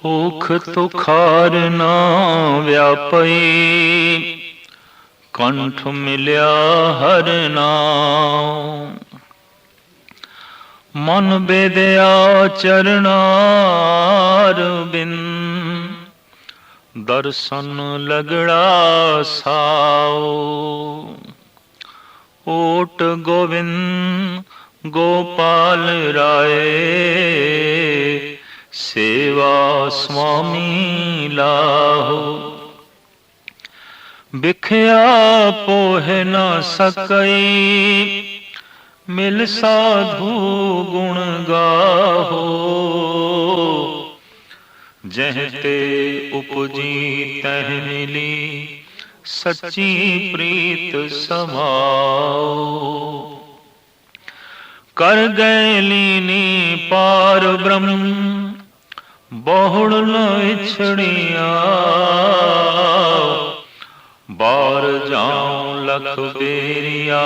ਭੁਖ ਤੁਖਾਰ ਨਾ ਵਿਆਪਈ, ਕੰਠ ਮਿਲਿਆ ਹਰ ਨਾਮ। ਮਨ ਬੇਦਿਆ ਚਰਨਾਰ ਬਿਨ, ਦਰਸ਼ਨ ਲਗੜਾ ਸਾਓ। ਓਟ ਗੋਵਿੰਦ ਗੋਪਾਲ ਰਾਏ, ਸੇਵਾ ਸੁਆਮੀ ਲਾਹੋ। ਬਿਖਿਆ ਪੋਹਿ ਨਾ ਸਕਈ, ਮਿਲ ਸਾਧੂ ਗੁਣ ਗਾਹੋ। ਜਹ ਤੇ ਉਪਜੀ ਤਹ ਮਿਲੀ, ਸੱਚੀ ਪ੍ਰੀਤ ਸਮਾਓ। ਕਰ ਗਏ ਲੀਨੀ ਪਾਰ ਬ੍ਰਹਮ, ਬਹੁੜ ਨ ਵਿਛੜਿਆ। ਬਾਰ ਜਾਉ ਲਖ ਬੇਰੀਆ,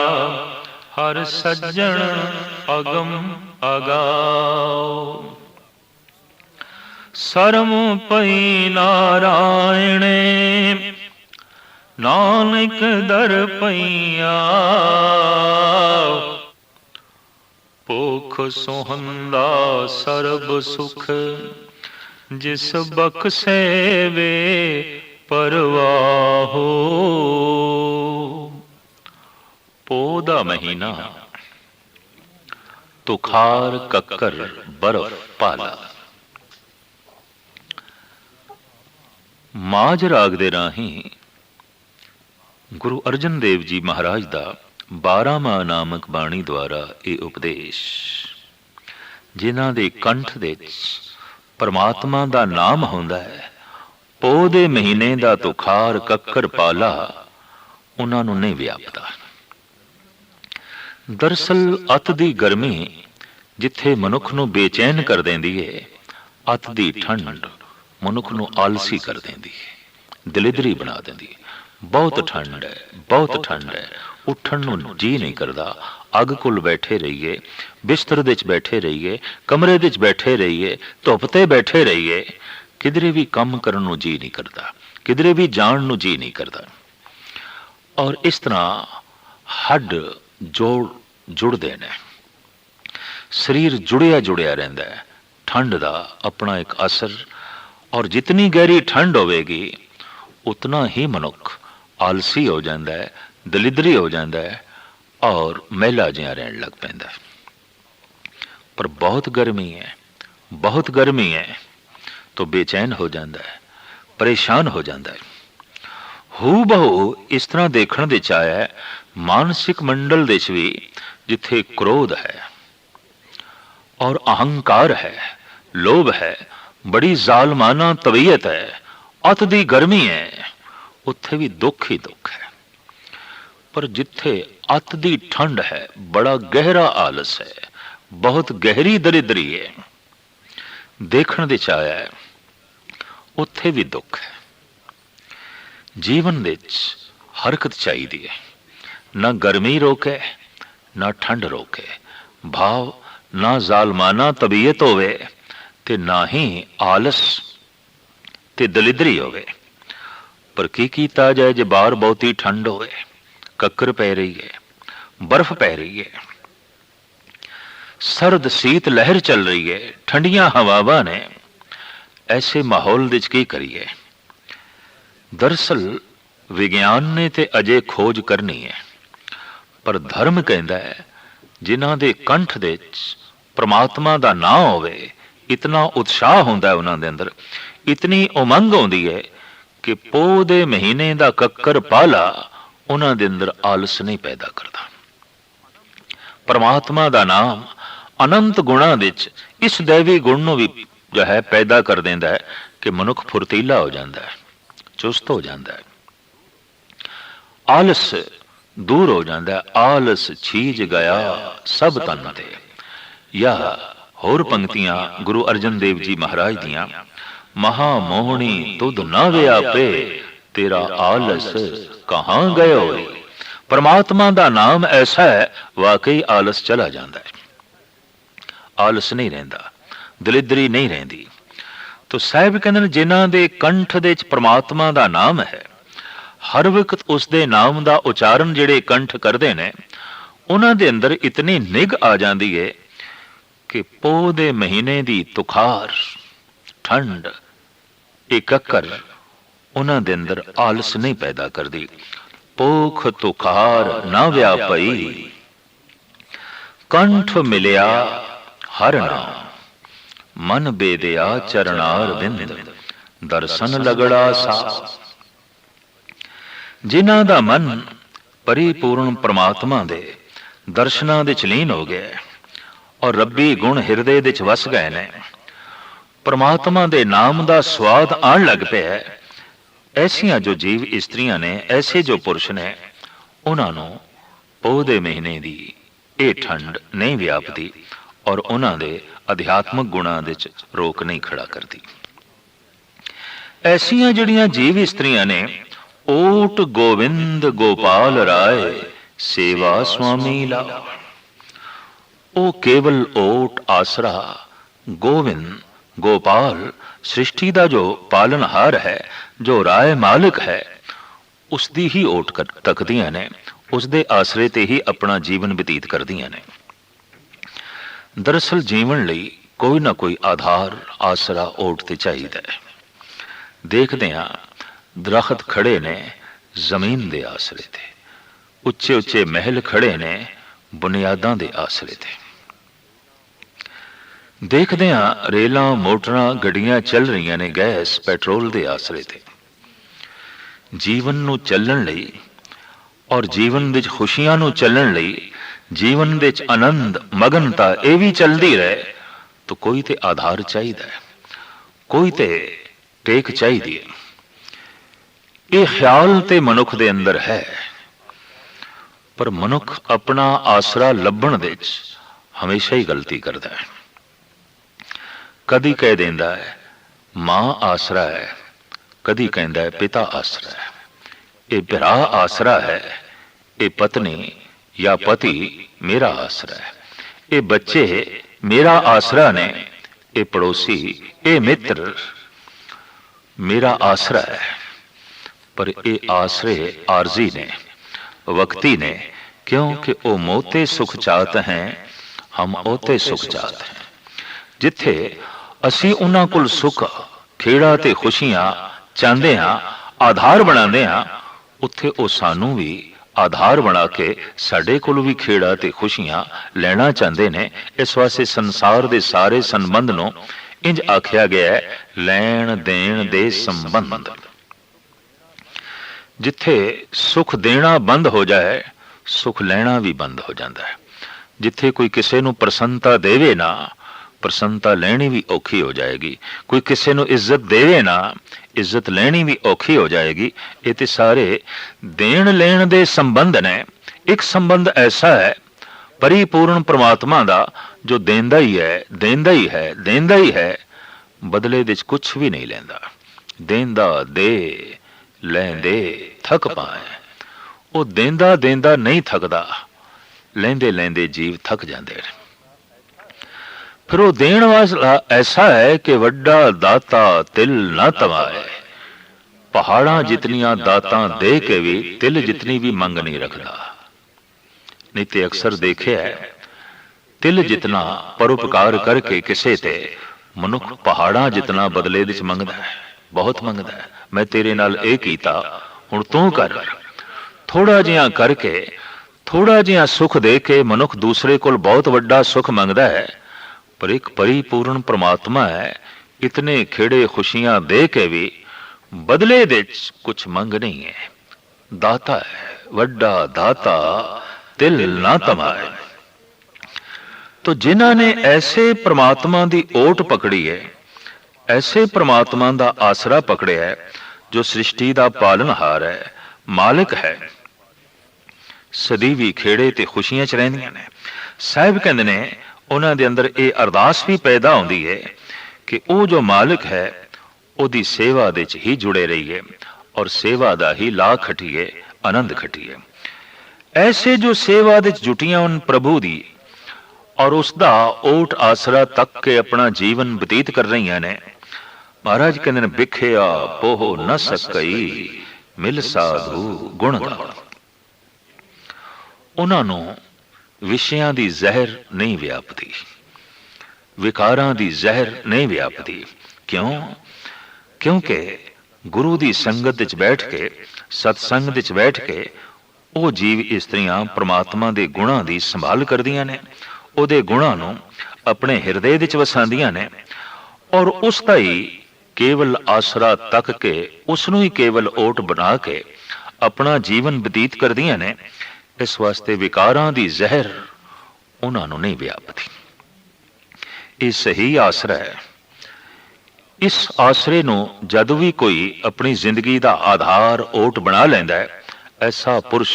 ਹਰ ਸੱਜਣ ਅਗਮ ਅਗਾਓ। ਸਰਮ ਪਈ ਨਾਰਾਇਣੇ, ਨਾਨਕ ਦਰ ਪਈਆ। ਭੁਖ ਸੁਹੰਦਾ ਸਰਬ ਸੁਖ, ਜਿਸ ਬਖਸ਼ੇ ਵੇ ਪਰਵਾਹੋ। ਪੋਹ ਦਾ ਮਹੀਨਾ, ਤੁਖਾਰ ਕੱਕਰ ਬਰਫ ਪਾਲਾ। ਮਾਝ ਰਾਗ ਦੇ ਰਾਹੀਂ ਗੁਰੂ ਅਰਜਨ ਦੇਵ ਜੀ ਮਹਾਰਾਜ ਦਾ 12ਵਾਂ ਨਾਮਕ ਬਾਣੀ ਦੁਆਰਾ ਇਹ ਉਪਦੇਸ਼, ਜਿਨ੍ਹਾਂ ਦੇ ਕੰਠ ਦੇ ਵਿੱਚ ਪਰਮਾਤਮਾ ਦਾ ਨਾਮ ਹੁੰਦਾ ਹੈ, ਪੋਹ ਦੇ ਮਹੀਨੇ ਦਾ ਤੁਖਾਰ ਕੱਕਰ ਪਾਲਾ ਉਹਨਾਂ ਨੂੰ ਨਹੀਂ ਵਿਆਪਦਾ। ਦਰਅਸਲ ਅੱਤ ਦੀ ਗਰਮੀ ਜਿੱਥੇ ਮਨੁੱਖ ਨੂੰ ਬੇਚੈਨ ਕਰ ਦਿੰਦੀ ਹੈ, ਅੱਤ ਦੀ ਠੰਡ ਮਨੁੱਖ ਨੂੰ ਆਲਸੀ ਕਰ ਦਿੰਦੀ ਹੈ, ਦਲਿਦਰੀ ਬਣਾ ਦਿੰਦੀ ਹੈ। ਬਹੁਤ ਠੰਡ ਹੈ, ਬਹੁਤ ਠੰਡ ਹੈ, ਉੱਠਣ ਨੂੰ ਜੀ ਨਹੀਂ ਕਰਦਾ। ਅੱਗ ਕੋਲ ਬੈਠੇ ਰਹੀਏ, ਬਿਸਤਰ ਦੇ ਵਿੱਚ ਬੈਠੇ ਰਹੀਏ, ਕਮਰੇ ਦੇ ਵਿੱਚ ਬੈਠੇ ਰਹੀਏ, ਧੁੱਪ ਤੇ ਬੈਠੇ ਰਹੀਏ, ਕਿਧਰੇ ਵੀ ਕੰਮ ਕਰਨ ਨੂੰ ਜੀ ਨਹੀਂ ਕਰਦਾ, ਕਿਧਰੇ ਵੀ ਜਾਣ ਨੂੰ ਜੀ ਨਹੀਂ ਕਰਦਾ। ਔਰ ਇਸ ਤਰ੍ਹਾਂ ਹੱਡ ਜੁੜਦੇ ਨੇ, ਸਰੀਰ ਜੁੜਿਆ ਰਹਿੰਦਾ ਹੈ। ਠੰਡ ਦਾ ਆਪਣਾ ਇੱਕ ਅਸਰ, ਔਰ ਜਿਤਨੀ ਗਹਿਰੀ ਠੰਡ ਹੋਵੇਗੀ ਉਤਨਾ ਹੀ ਮਨੁੱਖ ਆਲਸੀ ਹੋ ਜਾਂਦਾ ਹੈ, ਦਲਿਦਰੀ ਹੋ ਜਾਂਦਾ ਹੈ, ਔਰ ਮਹਿਲਾ ਜਿਹਾ ਰਹਿਣ ਲੱਗ ਪੈਂਦਾ ਹੈ। ਪਰ ਬਹੁਤ ਗਰਮੀ ਹੈ, ਬਹੁਤ ਗਰਮੀ ਹੈ, तो बेचैन हो जाता है, परेशान हो जाता है। हू बहु इस तरह देखने दे आया है मानसिक मंडल दे भी, जिथे क्रोध है और अहंकार है, लोभ है, बड़ी जालमाना तबीयत है, अत दी गर्मी है, उत्थे भी दुख ही दुख है। पर जिथे अत दी ठंड है, बड़ा गहरा आलस है, बहुत गहरी दरिद्री है, देखने दे आया है, उत्थे भी दुख है। जीवन विच हरकत चाहिए है, ना गर्मी रोके ना ठंड रोके, भाव ना जालमाना तबीयत होवे ते ना ही आलस ते दलिदरी होवे। पर की कीता जाए जे बाहर बहुती ठंड होवे, कक्कर पै रही है, बर्फ पै रही है, सर्द सीत लहर चल रही है, ठंडियां हवावां ने, ऐसे माहौल विच की करिए। दरअसल विज्ञान ने ते अजे खोज करनी है, पर धर्म कहता है जिन्हां दे कंठ दे परमात्मा दा नाम होवे, इतना उत्साह होंदा है उन्हां दे अंदर, इतनी उमंग होंदी है कि पोह दे महीने दा कक्कर पाला उन्हां दे अंदर आलस नहीं पैदा करता। परमात्मा दा नाम अनंत गुणां विच इस दैवी गुण नूं भी जो है पैदा कर देंदा है कि मनुख फुर्तीला हो जाता है, चुस्त हो जाता है, आलस दूर हो जाता है। आलस छीज गया सब तन ते। या होर पंक्तियां गुरु अर्जन देव जी महाराज दियां, महामोहनी तुध ना व्यापे, तेरा आलस कहां गयो। परमात्मा दा नाम ऐसा है, वाकई आलस चला जाता है, आलस नहीं रहिंदा, दलिदरी नहीं रहिंदी। तो साहिब कहते हैं जिन्हां दे कंठ दे च परमात्मा दा नाम है, हर वक्त उसदे नाम दा उचारण जिहड़े कंठ करदे ने, उन्हां दे अंदर इतनी निग आ जांदी है कि पोह दे महीने दी तुखार ठंड इकक्कर उन्हां दे अंदर आलस नहीं पैदा करदी। पोख तुखार ना व्यापई, कंठ मिलिया हर नाम, मन बेदिया चरणार बिंद, दर्शन लगड़ा सा। जिन्हां दा मन परिपूर्ण परमात्मा दे दर्शनां दे च लीन हो गया और रब्बी गुण हिरदे दे च वस गए ने, परमात्मा दे नाम दा स्वाद आण लग पिया है, ऐसियां जो जीव इस्त्रियां ने, ऐसे जो पुरुष ने, उन्हां नूं पोह दे महीने दी ये ठंड नहीं व्यापदी और उन्हां दे अध्यात्मक गुणां दे च रोक नहीं खड़ा करती। ऐसियां जिहड़ियां जीव इस्त्रियां ने, ओट गोविंद गोपाल राय सेवा स्वामी ला। ओ केवल ओट आसरा गोविंद गोपाल सृष्टि का जो पालनहार है, जो राय मालिक है, उसकी ही ओट तकदियां ने, उसके आसरे ते ही अपना जीवन बतीत करदियां ने। दरअसल जीवन लई कोई ना कोई आधार आसरा ओट ते चाहिदा है। देखदे हां दरख्त खड़े ने जमीन दे आसरे ते, उच्चे उच्चे महल खड़े ने बुनियादां दे आसरे ते। देखदे हां रेलां मोटरां गड्डियां चल रही ने गैस पेट्रोल दे आसरे ते। जीवन नूं चलण लई और जीवन दे खुशियां नूं चलण लई, जीवन दे आनंद मगनता ये भी चलती रहे तो कोई ते आधार चाहिए, कोई ते टेक चाहिए। ये ख्याल ते मनुख दे अंदर है, पर मनुख अपना आसरा लभण दे हमेशा ही गलती करता है। कदी कह देंदा है मां आसरा है, कदी कहता है पिता आसरा है, ये भरा आसरा है, ये पत्नी या पति मेरा आसरा है, ये बच्चे मेरा आसरा ने, ये पड़ोसी ये मित्र मेरा आसरा है। पर ये आसरे आरजी ने, वक्ती ने, क्योंकि वो मोते सुख चाहते हैं, हम ओते सुख चाहते हैं। जिथे असी उन्हां कोल सुख खेड़ा ते खुशियां चाहते हाँ, आधार बनाते हाँ, उत्थे वो सानू भी आधार बना के साडे कोल भी खेड़ा ते खुशियां लेना चाहते ने। इस वास्ते संसार दे सारे संबंध नूं इंज आख्या गया है, लैण देण दे संबंध। जिथे सुख देना बंद हो जाए, सुख लेना भी बंद हो जाता है। जिथे कोई किसी नूं प्रसन्नता देवे ना, प्रसन्नता लेनी भी औखी हो जाएगी। कोई किसी नूं इज्जत देवे ना, इज्जत लेनी भी औखी हो जाएगी। ये तो सारे देण लेण दे संबंध ने। एक संबंध ऐसा है परिपूर्ण परमात्मा दा, जो देंदा ही है, देंदा ही है, देंदा ही है, बदले दे कुछ भी नहीं लेंदा। देंदा दे लेंदे थक पाए, वो देंदा देंदा नहीं थकदा, लेंदे लेंदे जीव थक जाते हैं। फिर वो देण वाला ऐसा है कि वड्डा दाता तिल ना तमाए। पहाड़ा जितनियां दातां दे के भी तिल जितनी भी मंग नहीं रखता। नहीं तो अक्सर देखे है तिल जितना परोपकार करके किसे ते मनुख पहाड़ा जितना बदले दे मंगदा है, बहुत मंगदा है। मैं तेरे नाल ये कीता, हुण तू कर। थोड़ा जिहा करके, थोड़ा जिहा सुख दे के मनुख दूसरे कोल बहुत वड्डा सुख मंगदा है। पर एक परिपूर्ण परमात्मा है, इतने खेड़े खुशियां दे के भी बदले दे कुछ मंग नहीं है। दाता है, वड्डा दाता तिल ना तमाए। तो जिन्हां ने ऐसे परमात्मा की ओट पकड़ी है, ऐसे परमात्मा का आसरा पकड़िया है, जो सृष्टि का पालनहार है, मालिक है, सदी खेड़े ते खुशियां च रहिंदियां ने। साहिब कहंदे ने उन्हां दे अंदर ये अरदास भी पैदा होंदी है कि वो जो मालिक है उहदी सेवा दे च ही जुड़े रहिए और सेवा दा ही ला खटीए, आनंद खटीए। ऐसे जो सेवा दे च जुटियां उन प्रभु दी और उसका ओट आसरा तक के अपना जीवन बतीत कर रही ने, महाराज कहते हैं बिखिया पोह न सकई मिल साधु गुण गाण। उन्होंने विषयां दी जहर नहीं व्यापती, विकारां दी जहर नहीं व्यापती। क्यों? क्योंकि गुरु दी संगत विच बैठ के, सत्संग विच बैठ के वो जीव इस्त्रियां परमात्मा दे गुणां दी संभाल करदियां ने, उहदे गुणां नूं अपने हिरदे विच वसांदियां ने और उसका ही केवल आसरा तक के, उसनूं ही केवल ओट बना के अपना जीवन बतीत करदियां ने। इस वास्ते विकारां दी जहर उन्हां नूं नहीं व्यापदी। ये सही आसरा है। इस आसरे नूं जद भी कोई अपनी जिंदगी का आधार ओट बना लैंदा है, ऐसा पुरुष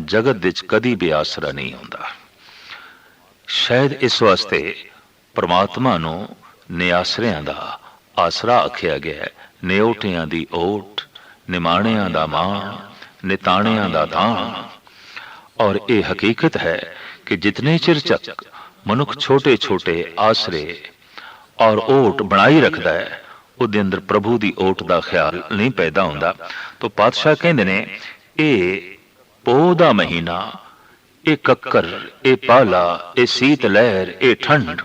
जगत विच कदी भी आसरा नहीं होंदा। शायद इस वास्ते परमात्मा नूं निआसरियां दा आसरा आखिया गया है। निओटियां दी ओट, निमाणियां दा माण, निताणियां दा दाण। और ये हकीकत है कि जितने चिर तक मनुख छोटे छोटे आसरे और ओट बनाई रखता है, उसके अंदर प्रभु की ओट का ख्याल नहीं पैदा होता। तो पातशाह कहते ने ये पोह दा महीना, ये कक्कर, ये पाला, ये सीत लहर, ये ठंड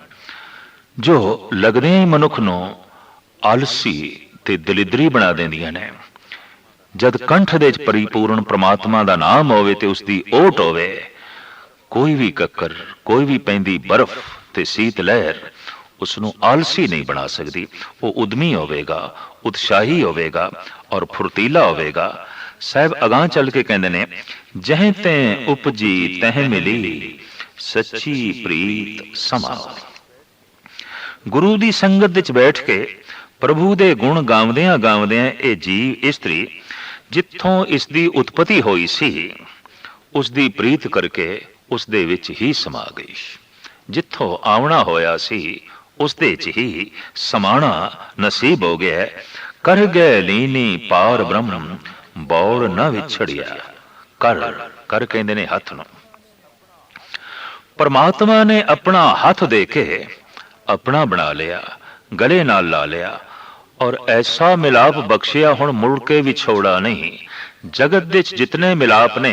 जो लगदे ही मनुख नूं आलसी ते दलिदरी बना देंदियां ने। जद कंठ दे परिपूर्ण परमात्मा दा नाम होवे ते उसदी ओट होवे, कोई भी कक्कर, कोई भी पैंदी बर्फ ते सीत लहर उसनूं आलसी नहीं बना सकती। वो उद्यमी होवेगा, उत्साही होवेगा और फुर्तीला होवेगा। साहब अगां चल के कहंदे ने जह तैं उपजी तह मिली सच्ची प्रीत समाओ। गुरु दी संगत विच बैठ के प्रभु दे गुण गावदियां गावदियां ये जीव इस्त्री जिथों इसकी उत्पत्ति हुई सी, उसकी प्रीत करके उस दे विच ही समा गई। जिथों आवना होया सी उस दे च ही समाना नसीब हो गया। कर गए लीनी पार ब्रह्म बौड़ न विछड़िया। कर कर कहंदे ने हथ नूं। परमात्मा ने अपना हाथ दे के अपना बना लिया, गले नाल ला लिया और ऐसा मिलाप बख्शिया हुण मुड़ के विछोड़ा नहीं। जगत विच जितने मिलाप ने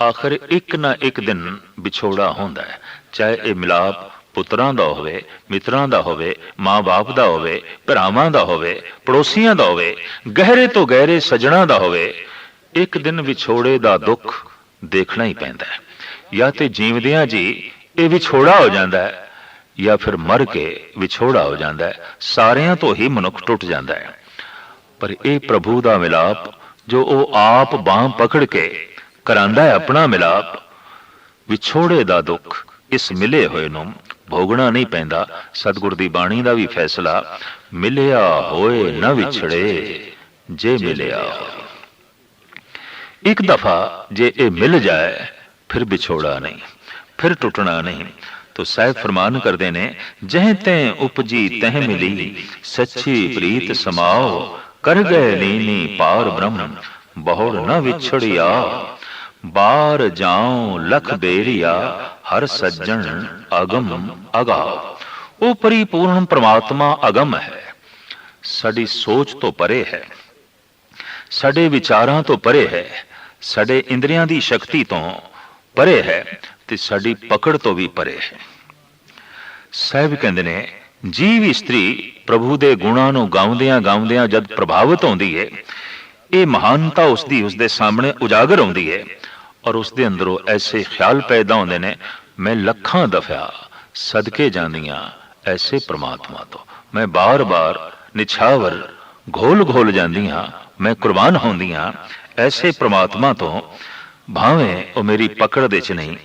आखिर एक ना एक दिन विछोड़ा होंदा है। चाहे ये मिलाप पुत्रां दा होवे, मित्रां दा होवे, मां बाप दा होवे, भरावां दा होवे, पड़ोसियां दा होवे, गहरे तो गहरे सजणा दा होवे, एक दिन विछोड़े दा दुख देखना ही पैंदा है। या तो जीवदियां जी ये विछोड़ा हो जाता है या फिर मर के विछोड़ा हो जाता है। सारियां तो ही मनुख टुट जाता है। पर यह प्रभु का मिलाप जो वो आप बांह पकड़ के करांदा है अपना मिलाप, विछोड़े का दुख इस मिले हुए नूं भोगना नहीं पैंदा। सतगुर दी बाणी का भी फैसला मिलिया होए न विछड़े जे मिलिया होए। एक दफा जे ये मिल जाए फिर विछोड़ा नहीं, फिर टुटना नहीं। तो साहब फरमान करते ने जह तैं उपजी तह मिली सच्ची प्रीत समाओ। कर गए लीनी पार ब्रह्म बहुड़ न विछड़िया। बार जाऊं लख बेरिया हर सज्जन अगम अगाओ। वो परिपूर्ण परमात्मा अगम है, साडी सोच तो परे है, साडे विचारां तो परे है, साडे इंद्रियां दी शक्ति तो परे है ते साडी पकड़ तो भी परे है। साहब कहंदे ने जीव इस्त्री प्रभु दे गुणां नूं गाउंदियां गाउंदियां जद प्रभावित होंदी है, ये महानता उसदी उसदे सामने उजागर होंदी है और उसदे अंदरों ऐसे ख्याल पैदा होंदे ने मैं लखां दफा सदके जांदियां ऐसे परमात्मा तो, मैं बार बार निछावर घोल घोल जांदियां मैं कुर्बान होंदियां ऐसे परमात्मा तो। भावें वो मेरी पकड़ दे च नहीं,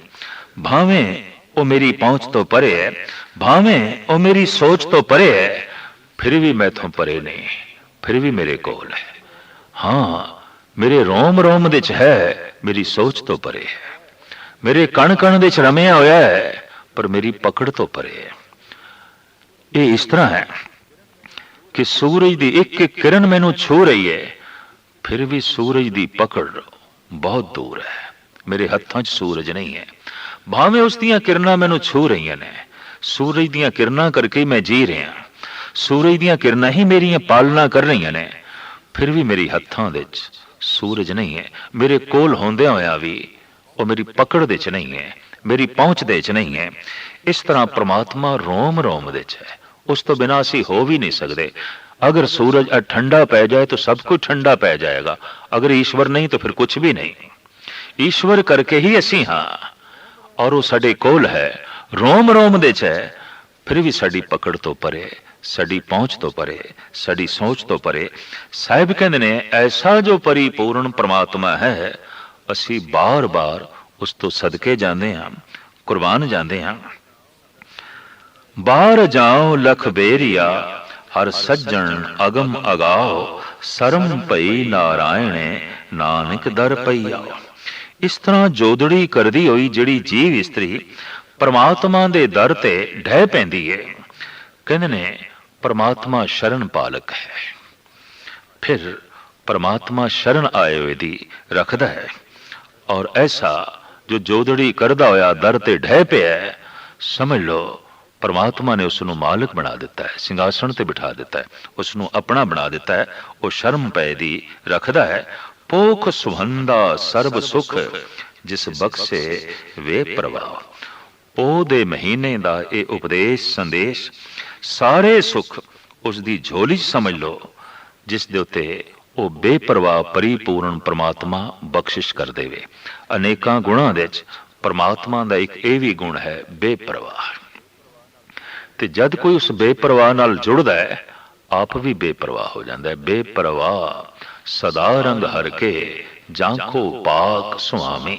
भावें वो मेरी पहुंच तो परे है, भावें वो मेरी सोच तो परे है, फिर भी मैं तो परे नहीं, फिर भी मेरे कोल है। हाँ, मेरे रोम रोम दे च है, मेरी सोच तो परे है, मेरे कण कण दे च रमिया होया है, पर मेरी पकड़ तो परे है। ये इस तरह है कि सूरज की एक एक किरण मैनू छू रही है, फिर भी सूरज की पकड़ बहुत दूर है, मेरे हत्थों च सूरज नहीं है। भावें उस दियां किरणां मैनू छू रही ने, सूरज दियां किरणां करके मैं जी रहा, सूरज दीयां किरणां ही मेरियां पालना कर रहीआं ने, फिर भी मेरी हत्थां दे च सूरज नहीं है, मेरे कोल होंदियां होइआं भी वो मेरी पकड़ दे च नहीं है, मेरी पहुंच दे च नहीं है। इस तरह परमात्मा रोम रोम दे च है, उस तो बिना असी हो भी नहीं सकते। अगर सूरज ठंडा पै जाए तो सब कुछ ठंडा पै जाएगा, अगर ईश्वर नहीं तो फिर कुछ भी नहीं। ईश्वर करके ही असी हाँ, और वो साडे कोल है, रोम रोम दे च है, फिर भी साडी पकड़ तो परे, साडी पहुंच तो परे, साडी सोच तो परे। साहिब कहंदे ने ऐसा जो परिपूर्ण परमात्मा है, असी बार बार उस तो सदके जाते हाँ, कुर्बान जाते हाँ। बार जाओ लख बेरिया, हर सज्जन अगम अगाओ, सरम पई नारायणे नानक दर पई आओ। इस तरह जोदड़ी करदी होई जिहड़ी जीव इस्त्री परमात्मा दे दर ते ढह पैंदी है, कहंदे ने परमात्मा शरण पालक है। फिर परमात्मा शरण आए हुए दी रखदा है, और ऐसा जो जोदड़ी करदा होया दर ते ढह पिया है, समझ लो परमात्मा ने उसनों मालिक बना दिता है, सिंघासन ते बिठा दिता है, उसनों अपना बना दिता है। वो शर्म पै दी रखदा है। पोख सुहंदा सर्ब सुख, जिस बख्शे वे प्रवाह। पो दे महीने दा ये उपदेश संदेश, सारे सुख उसदी झोली समझ लो, जिस दे उत्ते वो बेपरवाह परिपूर्ण परमात्मा बख्शिश कर देवे। अनेकां गुणां दे च परमात्मा दा एक ये भी गुण है बेपरवाह। ते जद कोई उस बेपरवाह नाल जुड़दा है, आप भी बेपरवाह हो जाता है। बेपरवाह सदा रंग हर के, जांखो पाक सुआमी।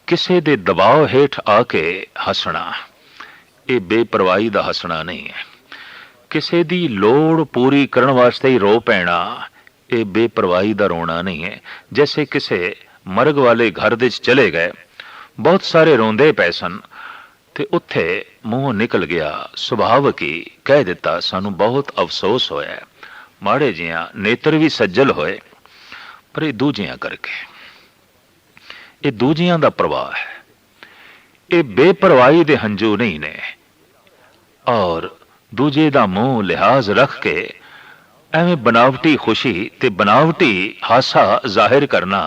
किसे दे दबाव हेठ आके हसना, ये बेपरवाही दा हसना नहीं है। किसे दी लोड़ पूरी करन वास्ते ही रो पैना, ये बेपरवाही दा रोना नहीं है। जैसे किसे मरग वाले घर दे चले गए, बहुत सारे रोंदे पै सन, ते उत्थे मूँह निकल गया, सुभावक ही कह दिता सानू बहुत अफसोस होया, माड़े जियां नेत्र भी सज्जल होए, पर ये दूजियां करके, ये दूजियां दा प्रवाह है। ये बेपरवाही दे हंजू नहीं ने, और दूजे दा मुंह लिहाज रख के एवें बनावटी खुशी ते बनावटी हासा जाहिर करना,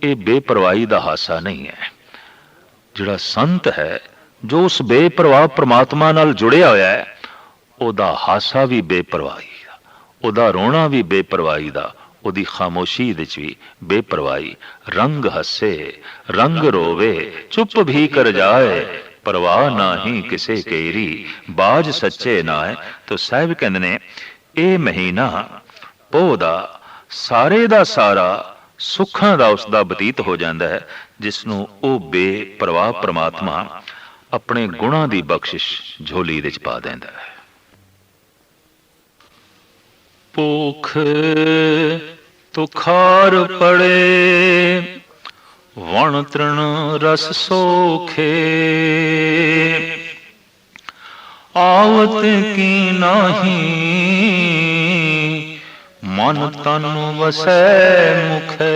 ये बेपरवाही दा हासा नहीं है। जिहड़ा संत है, जो उस बेपरवाह परमात्मा नाल जुड़िया होया है, ओदा हासा भी बेपरवाही दा, ओदा रोना भी बेपरवाही दा, ओदी खामोशी दे च भी बेपरवाही। रंग हसे रंग रोवे, चुप भी कर जाए, परवाह नाही किसे केरी, बाज सच्चे नाए। तो साहिब कहंदे ने ये महीना पोह दा सारे दा सारा सुखां दा उसदा बतीत हो जाता है, जिसनों वो बेपरवाह परमात्मा अपने गुणां दी बख्शिश झोली दे च पा देंदा है। भूख तुखार पड़े, वण तृण रस सोखे, आवत की नाही, मन तन वसै मुखे।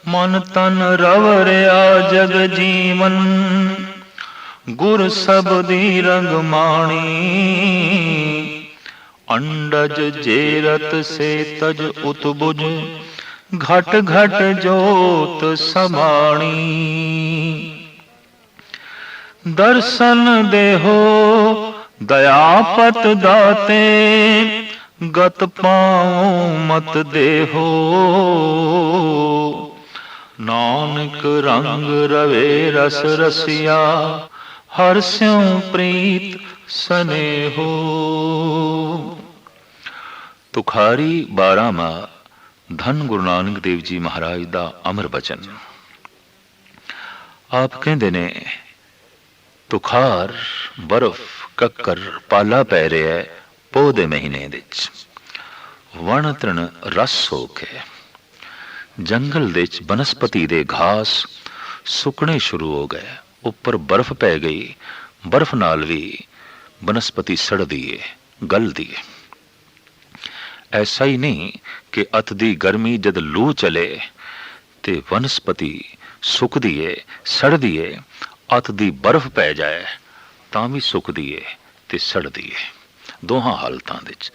मन तन रवरिया जग जीवन, गुर सबदी रंग माणी। अंडज जेरत से तज उतबुज, घट घट जोत समाणी। दर्शन देहो दयापत दाते, गत पाओ मत देहो। नानक रंग रवे रस रसिया, हर स्यों प्रीत स्नेहो। तुखारी 12वां धन गुरु नानक देव जी महाराज दा अमर बचन। आप कहंदे ने तुखार बर्फ कक्कर पाला पै रहा है पोह दे महीने विच। वण तृण रस सोखे, जंगल दे च बनस्पति दे घास सुकने शुरू हो गए, उपर बर्फ पै गई, बर्फ नाल भी बनस्पति सड़दी है, गलदी है। ऐसा ही नहीं कि अत दी गर्मी जद लू चले ते वनस्पति सुकदी है, सड़दी है, अत दी बर्फ पै जाए तां भी सुकदी है ਤੇ ਸੜਦੀ ਹੈ। ਦੋਹਾਂ ਹਾਲਤਾਂ ਦੇ ਵਿੱਚ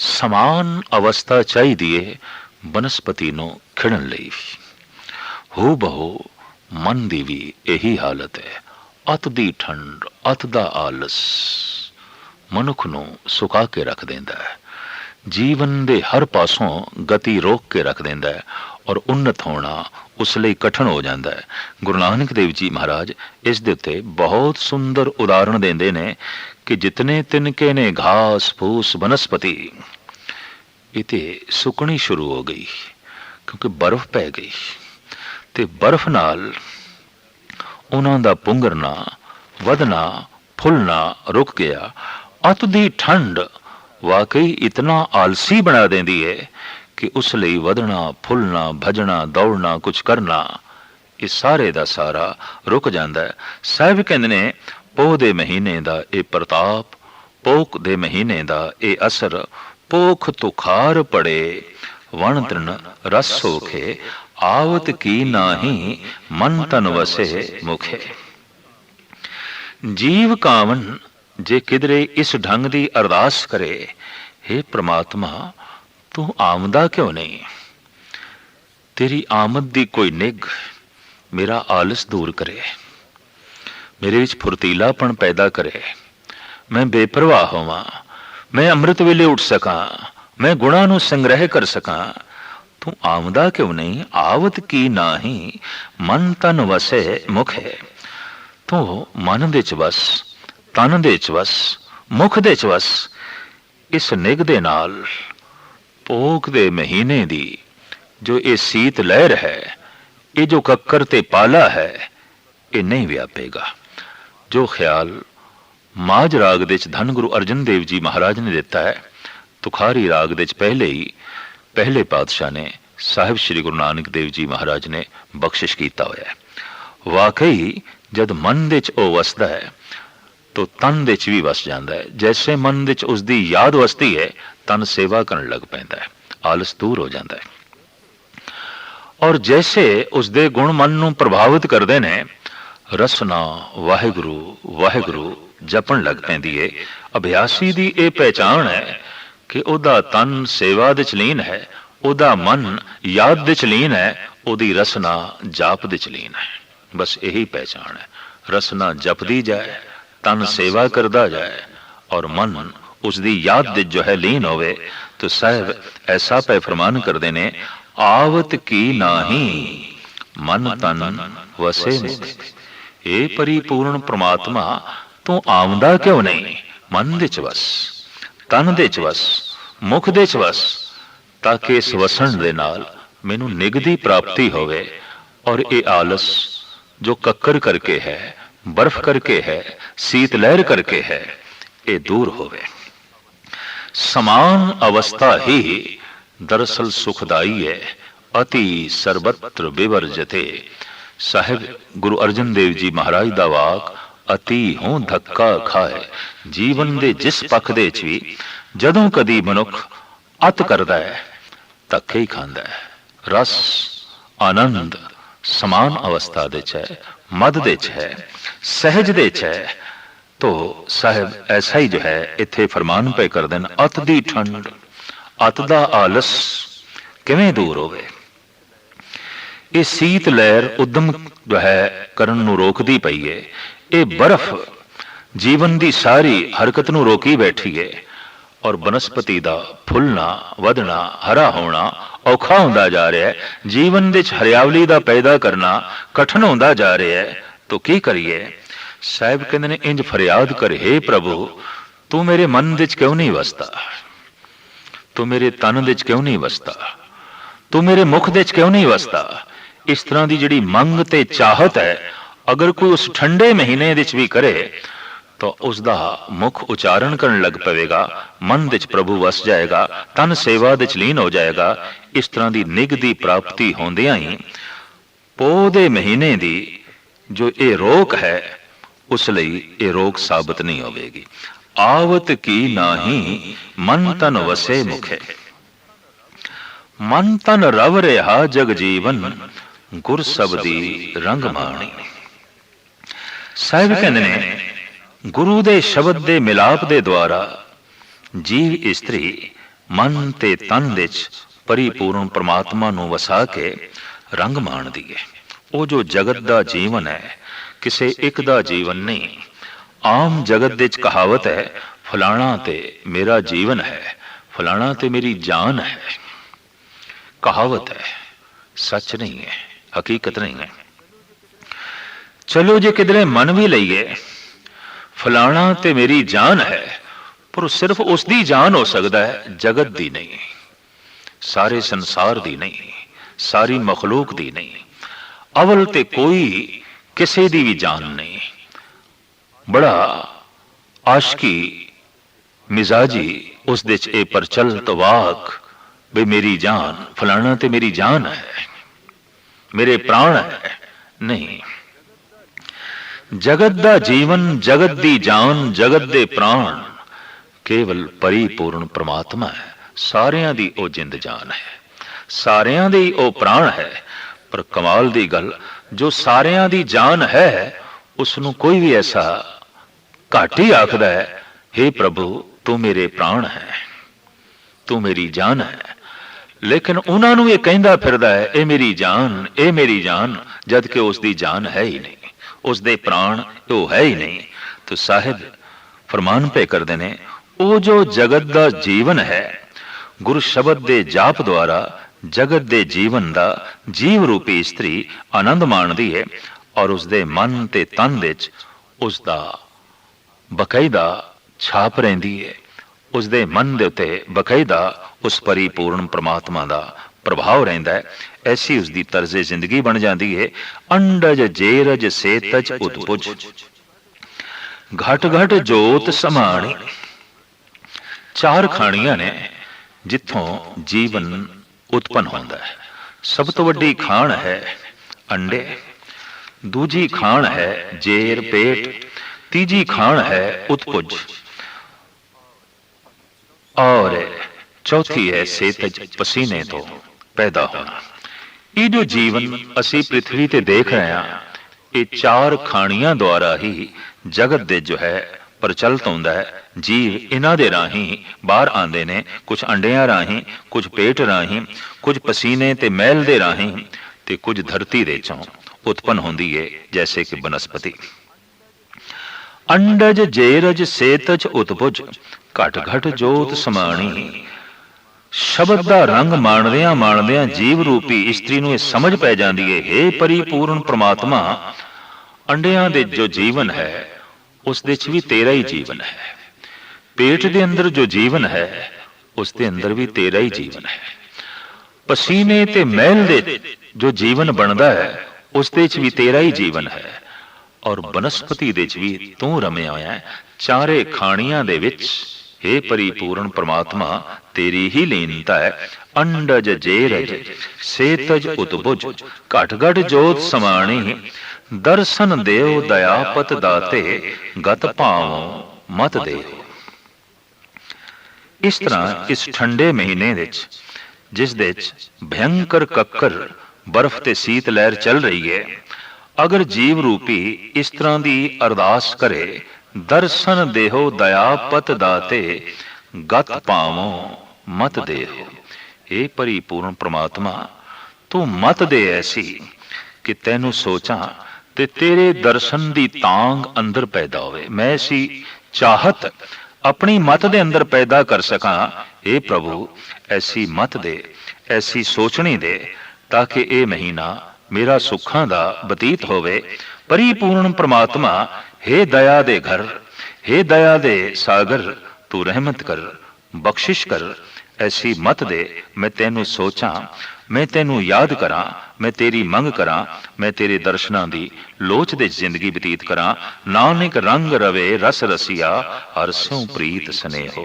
ਸਮਾਨ ਅਵਸਥਾ ਚਾਹੀਦੀ ਹੈ ਬਨਸਪਤੀ ਨੂੰ ਖਿੜਨ ਲਈ। ਹੂ ਬਹੁ ਮਨ ਦੀ ਵੀ ਇਹੀ ਹਾਲਤ ਹੈ। ਅਤ ਦੀ ਠੰਡ, ਅਤ ਦਾ ਆਲਸ ਮਨੁੱਖ ਨੂੰ ਸੁਕਾ ਕੇ ਰੱਖ ਦਿੰਦਾ ਹੈ, ਜੀਵਨ ਦੇ ਹਰ ਪਾਸੋਂ ਗਤੀ ਰੋਕ ਕੇ ਰੱਖ ਦਿੰਦਾ ਹੈ ਔਰ ਉન્નਤ ਹੋਣਾ ਉਸ ਲਈ ਕਠਿਨ ਹੋ ਜਾਂਦਾ ਹੈ। ਗੁਰੂ ਨਾਨਕ ਦੇਵ ਜੀ ਮਹਾਰਾਜ ਇਸ ਦੇ ਉੱਤੇ ਬਹੁਤ ਸੁੰਦਰ ਉਦਾਹਰਣ ਦਿੰਦੇ ਨੇ ਕਿ ਜਿਤਨੇ ਤਿਨਕੇ ਨੇ ਘਾਸ ਫੂਸ ਬਨਸਪਤੀ, ਇਹ ਤੇ ਸੁੱਕਣੀ ਸ਼ੁਰੂ ਹੋ ਗਈ ਕਿਉਂਕਿ ਬਰਫ਼ ਪੈ ਗਈ ਤੇ ਬਰਫ਼ ਨਾਲ ਉਹਨਾਂ ਦਾ ਪੁੰਗਰਨਾ, ਵਧਣਾ, ਫੁੱਲਣਾ ਰੁਕ ਗਿਆ। ਅਤ ਦੀ ਠੰਡ ਵਾਕਈ ਇਤਨਾ ਆਲਸੀ ਬਣਾ ਦਿੰਦੀ ਹੈ ਕਿ ਉਸ ਲਈ ਵਧਣਾ, ਫੁੱਲਣਾ, ਭਜਣਾ, ਦੌੜਨਾ, ਕੁਝ ਕਰਨਾ, ਇਹ ਸਾਰੇ ਦਾ ਸਾਰਾ ਰੁਕ ਜਾਂਦਾ ਹੈ। ਸਾਹਿਬ ਕਹਿੰਦੇ ਨੇ ਪੋਹ ਦੇ ਮਹੀਨੇ ਦਾ ਇਹ ਪ੍ਰਤਾਪ, ਪੋਖ ਦੇ ਮਹੀਨੇ ਦਾ ਇਹ ਅਸਰ, ਪੋਖ ਤੁਖਾਰ ਪੜੇ ਵਣ ਤ੍ਰਿਣ ਰਸ ਸੋਖੇ, ਆਵਤ ਕੀ ਨਾਹੀ ਮਨ ਤਨ ਵਸੇ ਮੁਖੇ। ਜੀਵ ਕਾਵਨ ਜੇ ਕਿਧਰੇ ਇਸ ਢੰਗ ਦੀ ਅਰਦਾਸ ਕਰੇ, ਹੇ ਪ੍ਰਮਾਤਮਾ ਤੂੰ ਆਮਦਾ ਕਿਉਂ ਨਹੀਂ? ਤੇਰੀ ਆਮਦ ਦੀ ਕੋਈ ਨਿੱਘ ਮੇਰਾ ਆਲਸ ਦੂਰ ਕਰੇ, ਮੇਰੇ ਵਿੱਚ ਫੁਰਤੀਲਾਪਣ ਪੈਦਾ ਕਰੇ, ਮੈਂ ਬੇਪਰਵਾਹ ਹੋਵਾਂ, ਮੈਂ ਅੰਮ੍ਰਿਤ ਵੇਲੇ ਉੱਠ ਸਕਾਂ, ਮੈਂ ਗੁਣਾਂ ਨੂੰ ਸੰਗ੍ਰਹਿ ਕਰ ਸਕਾਂ। ਤੂੰ ਆਮਦਾ ਕਿਉਂ ਨਹੀਂ? ਆਵਤ ਕੀ ਨਾਹੀ ਮਨ ਤਨ ਵਸੇ ਮੁਖੇ। ਤੂੰ ਮਨ ਦੇ ਚ ਵਸ, ਤਨ ਦੇ ਚ ਵਸ, ਮੁਖ ਦੇ ਚ ਵਸ। ਇਸ ਨਿੱਘ ਦੇ ਨਾਲ ਪੋਖ ਦੇ ਮਹੀਨੇ ਦੀ ਜੋ ਇਹ ਸੀਤ ਲਹਿਰ ਹੈ, ਇਹ ਜੋ ਕੱਕਰ ਤੇ ਪਾਲਾ ਹੈ, ਇਹ ਨਹੀਂ ਵਿਆਪੇਗਾ। ਜੋ ਖਿਆਲ ਮਾਝ ਰਾਗ ਦੇ ਵਿੱਚ ਧੰਨ ਗੁਰੂ ਅਰਜਨ ਦੇਵ ਜੀ ਮਹਾਰਾਜ ਨੇ ਦਿੱਤਾ ਹੈ, ਤੁਖਾਰੀ ਰਾਗ ਦੇ ਵਿੱਚ ਪਹਿਲੇ ਹੀ ਪਹਿਲੇ ਪਾਤਸ਼ਾਹ ਨੇ ਸਾਹਿਬ ਸ੍ਰੀ ਗੁਰੂ ਨਾਨਕ ਦੇਵ ਜੀ ਮਹਾਰਾਜ ਨੇ ਬਖਸ਼ਿਸ਼ ਕੀਤਾ ਹੋਇਆ ਹੈ। ਵਾਕਈ ਜਦ ਮਨ ਦੇ 'ਚ ਉਹ ਵਸਦਾ ਹੈ ਤੋ ਤਨ ਦੇ 'ਚ ਵੀ ਵਸ ਜਾਂਦਾ ਹੈ। ਜੈਸੇ ਮਨ ਦੇ 'ਚ ਉਸਦੀ ਯਾਦ ਵਸਦੀ ਹੈ, ਤਨ ਸੇਵਾ ਕਰਨ ਲੱਗ ਪੈਂਦਾ ਹੈ, ਆਲਸ ਦੂਰ ਹੋ ਜਾਂਦਾ ਹੈ। ਔਰ ਜੈਸੇ ਉਸਦੇ ਗੁਣ ਮਨ ਨੂੰ ਪ੍ਰਭਾਵਿਤ ਕਰਦੇ ਨੇ, ਰਸਨਾ ਵਾਹਿਗੁਰੂ ਵਾਹਿਗੁਰੂ ਜਪਣ ਲੱਗ ਪੈਂਦੀ ਹੈ। ਅਭਿਆਸੀ ਦੀ ਇਹ ਪਹਿਚਾਣ ਹੈ ਕਿ ਉਹਦਾ ਤਨ ਸੇਵਾ ਦੇ 'ਚ ਲੀਨ ਹੈ, ਉਹਦਾ ਮਨ ਯਾਦ ਦੇ 'ਚ ਲੀਨ ਹੈ, ਉਹਦੀ ਰਸਨਾ ਜਾਪ ਦੇ 'ਚ ਲੀਨ ਹੈ। ਬਸ ਇਹੀ ਪਹਿਚਾਣ ਹੈ। ਰਸਨਾ ਜਪਦੀ ਜਾਏ, ਤਨ ਸੇਵਾ ਕਰਦਾ ਜਾਏ ਔਰ ਮਨ ਉਸਦੀ ਯਾਦ ਦੇ ਜੋ ਹੈ ਲੀਨ ਹੋਵੇ। तो साहब ऐसा पै फरमान करते ने, आवत की नाही मन तन वसे मुख। ए परिपूर्ण परमात्मा तू आमदा क्यों नहीं? मन दे च वस, तन दे च वस, मुख दे च वस, ताकि इस वसन दे नाल मैनू निगदी प्राप्ति होवे और ये आलस जो कक्कर करके है, बर्फ करके है, शीत लहर करके है, ये दूर होवे। समान अवस्था ही दरअसल सुखदाई है, अति सर्वत्र विवर्जते। साहिब गुरु अर्जन देव जी महाराज दा वाक, अति हों धक्का खाए। जीवन दे जिस पख दे च भी जदों कदी मनुख अत करदा है, धक्के ही खांदा है। रस आनंद समान अवस्था दे च है, मद दे च है, सहज दे च है। तो साहब ऐसा ही जो है इत्थे फरमान पे कर देन, अत दी ठंड अत दा आलस किवें दूर होवे। ये शीत लहर उद्यम जो है करन नूं रोकदी पई है, ये बर्फ जीवन दी सारी हरकत नूं रोकी बैठी है और बनस्पति दा फुलना वधना हरा होना औखा होंदा जा रहा है। जीवन दे च हरियावली दा पैदा करना कठिन होंदा जा रहा है। तो की करिए? साहिब कहते ने, इंज फरियाद कर, हे प्रभु तू मेरे मन दे च क्यों नहीं वसता, तू मेरे तन दे च क्यों नहीं वसता, तू मेरे मुख दे च क्यों नहीं वसता। इस तरह की जिहड़ी मंग ते चाहत है, अगर कोई उस ठंडे महीने दे च भी करे तो उसका मुख उच्चारण करने लग पवेगा, मन दे च प्रभु वस जाएगा, तन सेवा दे च लीन हो जाएगा। इस तरह की निग दी प्राप्ति होंदियां ही पोह दे महीने दी जो ये रोक है, उस लई ये रोक साबित नहीं होगी। आवत की नाही मन तन वसे मुखे। मन तन रव रहा जग जीवन, गुर सबदी रंग माणी। साहिब कहते ने, गुरु दे शब्द दे मिलाप दे द्वारा जीव इस्त्री मन ते तन विच परिपूर्ण परमात्मा नूं वसा के रंग माणदी है। वो जो जगत दा जीवन है किसे एक दा जीवन नहीं। आम जगत विच कहावत है फलाना ते मेरा जीवन है, फलाना ते मेरी जान है। कहावत है, सच नहीं है, हकीकत नहीं है। चलो जे किधरे मन भी लईए फलाना ते मेरी जान है, पर सिर्फ उसकी जान हो सकता है, जगत दी नहीं, सारे संसार दी नहीं, सारी मखलूक दी नहीं। अवल ते कोई किसी दी भी जान नहीं। बड़ा आशकी मिजाजी उस दे च प्रचल तवाक भी मेरी जान, फलाना ते मेरी जान है, मेरे प्राण है। नहीं, जगत दा जीवन, जगत दी जान, जगत दे प्राण केवल परिपूर्ण परमात्मा है। सारियां दी ओ जिंद जान है, सारियां दी ओ प्राण है। पर कमाल दी गल, जो सारियां दी जान है उसनों कोई भी ऐसा घट ही आखदा है, हे प्रभु तू मेरे प्राण है, तू मेरी जान है। लेकिन उन्होंने ये कहता फिरदा है ए मेरी जान, ए मेरी जान, जबकि उसकी जान है ही नहीं, उसके प्राण वो है ही नहीं। तो साहिब फरमान पे करते ने, वो जो जगत का जीवन है गुरु शब्द के जाप द्वारा जगत के जीवन का जीव रूपी इस्त्री आनंद माणदी है। और उसके मन ते तन विच उसका बकायदा छाप रहिंदी है। उसके मन के उत्ते बकायदा उस परिपूर्ण परमात्मा का प्रभाव रहिंदा है। ऐसी उसकी तर्जे जिंदगी बन जाती है। अंडज जेरज सेतज उतपुज घट घट जोत समाणी। चार खाणियां ने जिथों जीवन उत्पन्न होता है। सब तो वड्डी खाण है अंडे, दूजी खाण है जेर पेट, तीजी खाण है उत्पुज और चौथी है सेतज पसीने तो पैदा होना। ये जो जीवन असी पृथ्वी ते देख रहे हैं, ये चार खाणियां द्वारा ही जगत दे जो है प्रचलित होंदा है। जीव इन्हां दे राही बाहर आंदे ने, कुछ अंडियां राही, कुछ पेट राही, कुछ पसीने ते मैल दे राही, ते कुछ धरती दे चों उत्पन्न होंदी है, जैसे कि बनस्पति। अंडज जेरज सेतज उत्पुज घट घट जोत समाणी। शब्द का रंग माणदियां माणदियां जीव रूपी इस्त्री नूं समझ पै जाती है, हे परिपूर्ण परमात्मा, अंडियां दे जो जीवन है उस दे च भी तेरा ही जीवन है। पेट दे अंदर जो जीवन है उस दे अंदर भी तेरा ही जीवन है। पसीने ते मैल दे जो जीवन बनता है उस दे च भी तेरा ही जीवन है। और बनस्पति दे च भी तू रमिया होया है। चारे खाणियां दे विच हे परिपूर्ण परमात्मा तेरी ही लीनता है। अंडज जेरज सेतज उतबुज घट घट जोत समाणी। दर्शन देव दयापत दाते गत भावो मत देव। इस तरह इस ठंडे महीने विच जिस दे भयंकर कक्कर बर्फ ते शीत लहर चल रही है, अगर जीव रूपी इस तरह की अरदास करे, दर्शन देहो दयापत दाते गत पावो मत देहो। हे परिपूर्ण परमात्मा तू मत दे ऐसी कि तैनू सोचा ते तेरे दर्शन दी तांग अंदर पैदा होवे। मैं ऐसी चाहत अपनी मत दे अंदर पैदा कर सका। हे प्रभु ऐसी मत दे, ऐसी सोचनी दे, ताकि ये महीना मेरा सुखां दा बतीत होवे। परिपूर्ण परमात्मा हे दया दे घर, हे दया दे सागर, तू रहमत कर, बख्शिश कर। ऐसी मत दे मैं तेनू सोचा, मैं तेनू याद करा, मैं तेरी मंग करा, मैं तेरे दर्शनां दी लोच दे जिंदगी बतीत करा। नानक रंग रवे रस रसिया हर स्यों प्रीत स्नेहो।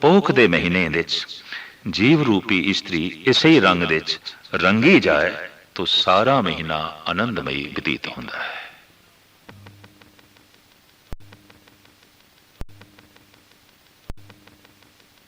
पोख दे महीने विच जीव रूपी इस्त्री इसे ही रंग विच रंगी जाए तो सारा महीना आनंदमयी बतीत होंदा है।